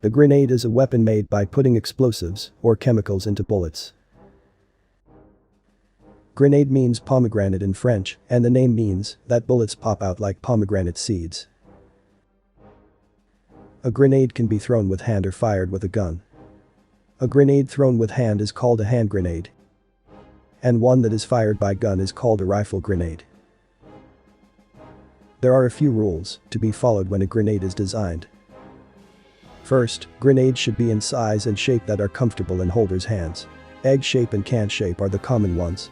A grenade is a weapon made by putting explosives or chemicals into bullets. Grenade means pomegranate in French, and the name means that bullets pop out like pomegranate seeds. A grenade can be thrown with hand or fired with a gun. A grenade thrown with hand is called a hand grenade, and one that is fired by gun is called a rifle grenade. There are a few rules to be followed when a grenade is designed. First, grenades should be in size and shape that are comfortable in holders' hands. Egg shape and can shape are the common ones.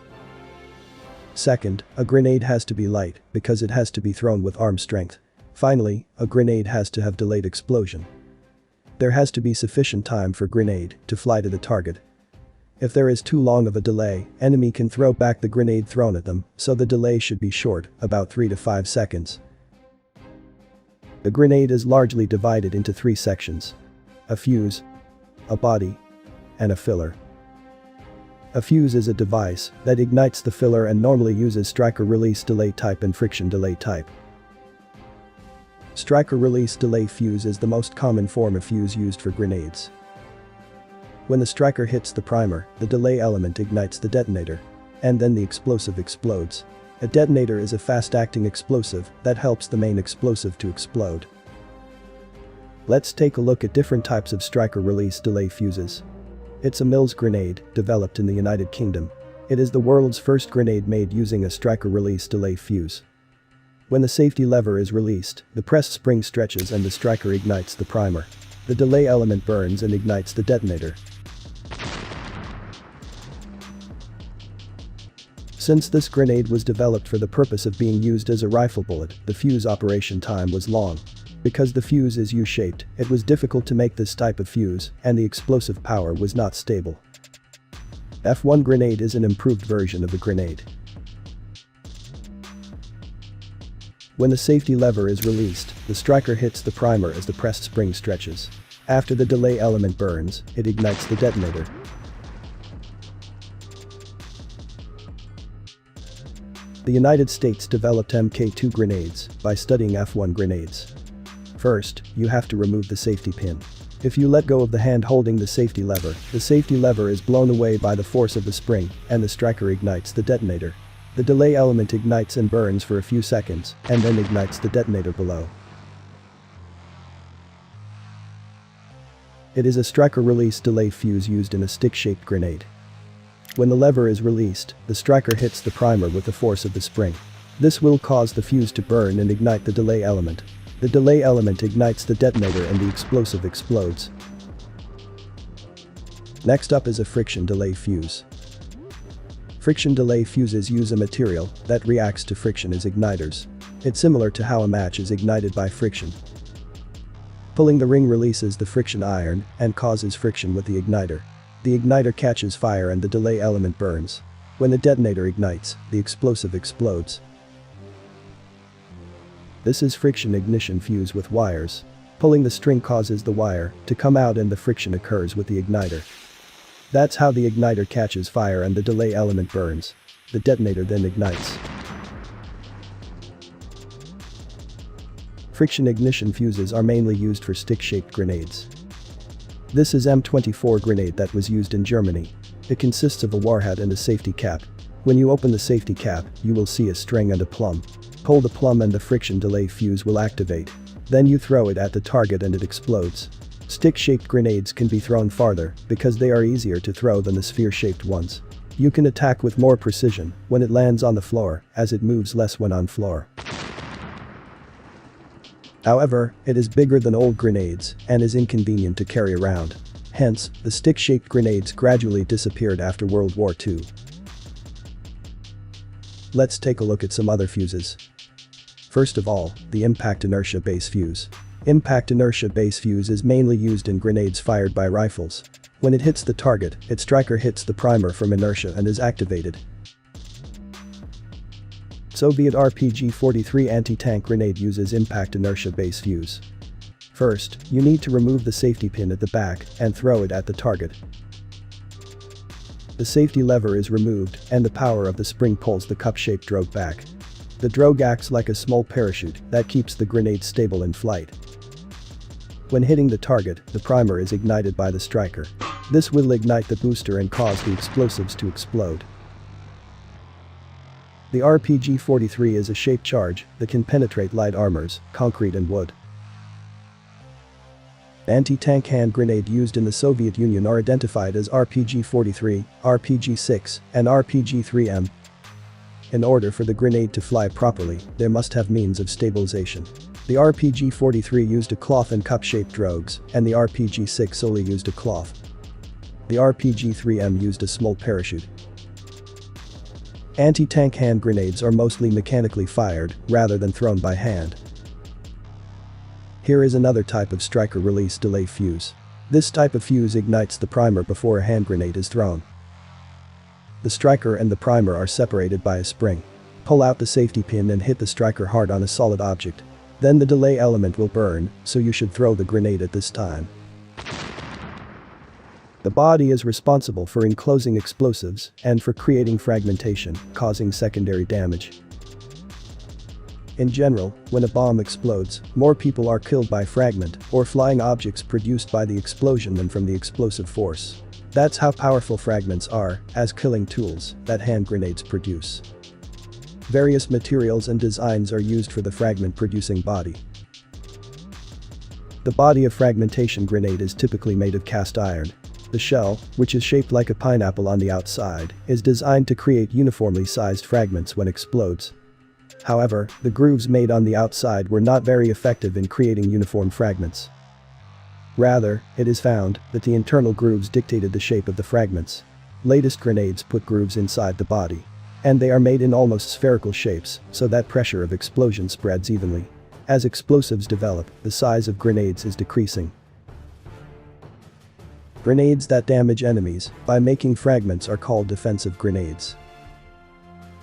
Second, a grenade has to be light because it has to be thrown with arm strength. Finally, a grenade has to have delayed explosion. There has to be sufficient time for grenade to fly to the target. If there is too long of a delay, enemy can throw back the grenade thrown at them, so the delay should be short, about 3 to 5 seconds. The grenade is largely divided into 3 sections: a fuse, a body, and a filler. A fuse is a device that ignites the filler and normally uses striker release delay type and friction delay type. Striker release delay fuse is the most common form of fuse used for grenades. When the striker hits the primer, the delay element ignites the detonator, and then the explosive explodes. A detonator is a fast-acting explosive that helps the main explosive to explode. Let's take a look at different types of striker release delay fuses. It's a Mills grenade, developed in the United Kingdom. It is the world's first grenade made using a striker release delay fuse. When the safety lever is released, the press spring stretches and the striker ignites the primer. The delay element burns and ignites the detonator. Since this grenade was developed for the purpose of being used as a rifle bullet, the fuse operation time was long. Because the fuse is U-shaped, it was difficult to make this type of fuse, and the explosive power was not stable. F1 grenade is an improved version of a grenade. When the safety lever is released, the striker hits the primer as the pressed spring stretches. After the delay element burns, it ignites the detonator. The United States developed Mk2 grenades by studying F1 grenades. First, you have to remove the safety pin. If you let go of the hand holding the safety lever is blown away by the force of the spring, and the striker ignites the detonator. The delay element ignites and burns for a few seconds, and then ignites the detonator below. It is a striker release delay fuse used in a stick-shaped grenade. When the lever is released, the striker hits the primer with the force of the spring. This will cause the fuse to burn and ignite the delay element. The delay element ignites the detonator and the explosive explodes. Next up is a friction delay fuse. Friction delay fuses use a material that reacts to friction as igniters. It's similar to how a match is ignited by friction. Pulling the ring releases the friction iron and causes friction with the igniter. The igniter catches fire and the delay element burns. When the detonator ignites, the explosive explodes. This is friction ignition fuse with wires. Pulling the string causes the wire to come out and the friction occurs with the igniter. That's how the igniter catches fire and the delay element burns. The detonator then ignites. Friction ignition fuses are mainly used for stick-shaped grenades. This is M24 grenade that was used in Germany. It consists of a warhead and a safety cap. When you open the safety cap, you will see a string and a plum. Pull the plum and the friction delay fuse will activate. Then you throw it at the target and it explodes. Stick-shaped grenades can be thrown farther because they are easier to throw than the sphere-shaped ones. You can attack with more precision when it lands on the floor, as it moves less when on floor. However, it is bigger than old grenades and is inconvenient to carry around. Hence, the stick-shaped grenades gradually disappeared after World War II. Let's take a look at some other fuses. First of all, the impact inertia base fuse. Impact inertia base fuse is mainly used in grenades fired by rifles. When it hits the target, its striker hits the primer from inertia and is activated. Soviet RPG-43 anti-tank grenade uses impact inertia base fuse. First, you need to remove the safety pin at the back and throw it at the target. The safety lever is removed and the power of the spring pulls the cup-shaped drogue back. The drogue acts like a small parachute that keeps the grenade stable in flight. When hitting the target, the primer is ignited by the striker. This will ignite the booster and cause the explosives to explode. The RPG-43 is a shaped charge that can penetrate light armors, concrete and wood. Anti-tank hand grenade used in the Soviet Union are identified as RPG-43, RPG-6, and RPG-3M. In order for the grenade to fly properly, there must have means of stabilization. The RPG-43 used a cloth and cup-shaped drogues, and the RPG-6 only used a cloth. The RPG-3M used a small parachute. Anti-tank hand grenades are mostly mechanically fired, rather than thrown by hand. Here is another type of striker release delay fuse. This type of fuse ignites the primer before a hand grenade is thrown. The striker and the primer are separated by a spring. Pull out the safety pin and hit the striker hard on a solid object. Then the delay element will burn, so you should throw the grenade at this time. The body is responsible for enclosing explosives and for creating fragmentation, causing secondary damage. In general, when a bomb explodes, more people are killed by fragment or flying objects produced by the explosion than from the explosive force. That's how powerful fragments are, as killing tools, that hand grenades produce. Various materials and designs are used for the fragment-producing body. The body of fragmentation grenade is typically made of cast iron. The shell, which is shaped like a pineapple on the outside, is designed to create uniformly sized fragments when explodes. However, the grooves made on the outside were not very effective in creating uniform fragments. Rather, it is found that the internal grooves dictated the shape of the fragments. Latest grenades put grooves inside the body. And they are made in almost spherical shapes, so that pressure of explosion spreads evenly. As explosives develop, the size of grenades is decreasing. Grenades that damage enemies by making fragments are called defensive grenades.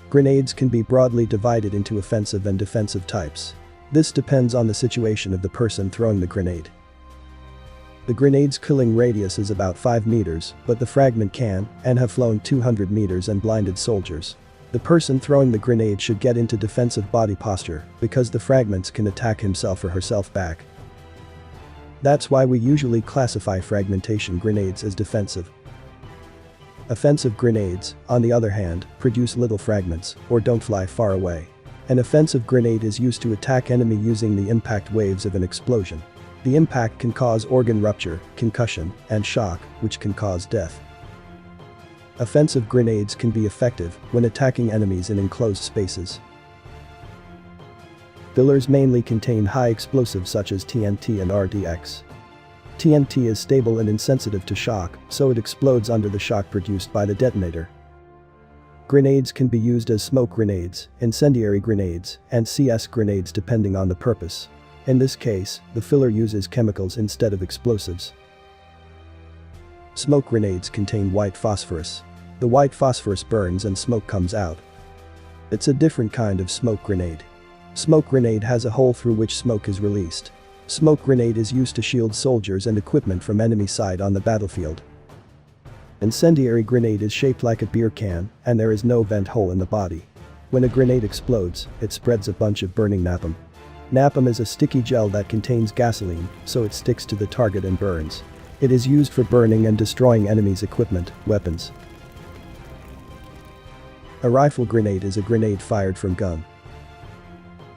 Grenades can be broadly divided into offensive and defensive types. This depends on the situation of the person throwing the grenade. The grenade's killing radius is about 5 meters, but the fragment can and have flown 200 meters and blinded soldiers. The person throwing the grenade should get into defensive body posture because the fragments can attack himself or herself back. That's why we usually classify fragmentation grenades as defensive. Offensive grenades, on the other hand, produce little fragments or don't fly far away. An offensive grenade is used to attack enemy using the impact waves of an explosion. The impact can cause organ rupture, concussion, and shock, which can cause death. Offensive grenades can be effective when attacking enemies in enclosed spaces. Fillers mainly contain high explosives such as TNT and RDX. TNT is stable and insensitive to shock, so it explodes under the shock produced by the detonator. Grenades can be used as smoke grenades, incendiary grenades, and CS grenades depending on the purpose. In this case, the filler uses chemicals instead of explosives. Smoke grenades contain white phosphorus. The white phosphorus burns and smoke comes out. It's a different kind of smoke grenade. Smoke grenade has a hole through which smoke is released. Smoke grenade is used to shield soldiers and equipment from enemy side on the battlefield. Incendiary grenade is shaped like a beer can, and there is no vent hole in the body. When a grenade explodes, it spreads a bunch of burning napalm. Napalm is a sticky gel that contains gasoline, so it sticks to the target and burns. It is used for burning and destroying enemies' equipment, weapons. A rifle grenade is a grenade fired from gun.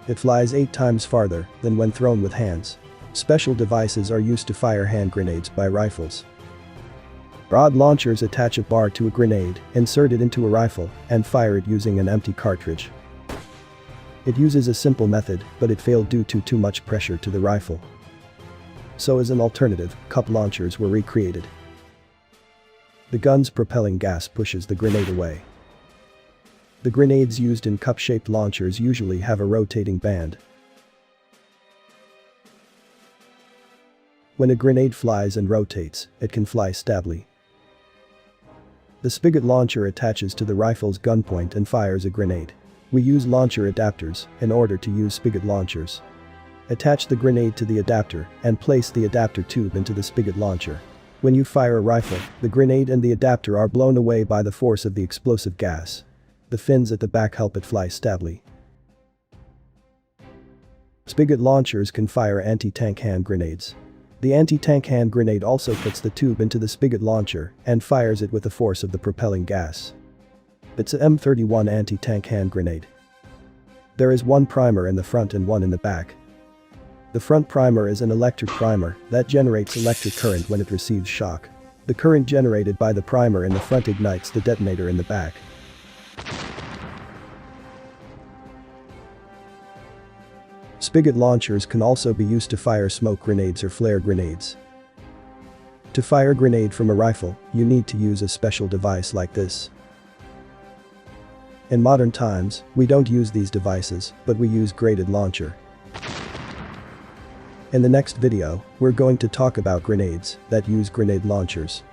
It flies 8 times farther than when thrown with hands. Special devices are used to fire hand grenades by rifles. Rod launchers attach a bar to a grenade, insert it into a rifle, and fire it using an empty cartridge. It uses a simple method, but it failed due to too much pressure to the rifle. So as an alternative, cup launchers were recreated. The gun's propelling gas pushes the grenade away. The grenades used in cup-shaped launchers usually have a rotating band. When a grenade flies and rotates, it can fly stably. The spigot launcher attaches to the rifle's gun point and fires a grenade. We use launcher adapters in order to use spigot launchers. Attach the grenade to the adapter and place the adapter tube into the spigot launcher. When you fire a rifle, the grenade and the adapter are blown away by the force of the explosive gas. The fins at the back help it fly stably. Spigot launchers can fire anti-tank hand grenades. The anti-tank hand grenade also puts the tube into the spigot launcher and fires it with the force of the propelling gas. It's a M31 anti-tank hand grenade. There is one primer in the front and one in the back. The front primer is an electric primer that generates electric current when it receives shock. The current generated by the primer in the front ignites the detonator in the back. Spigot launchers can also be used to fire smoke grenades or flare grenades. To fire a grenade from a rifle, you need to use a special device like this. In modern times, we don't use these devices, but we use graded launcher. In the next video, we're going to talk about grenades that use grenade launchers.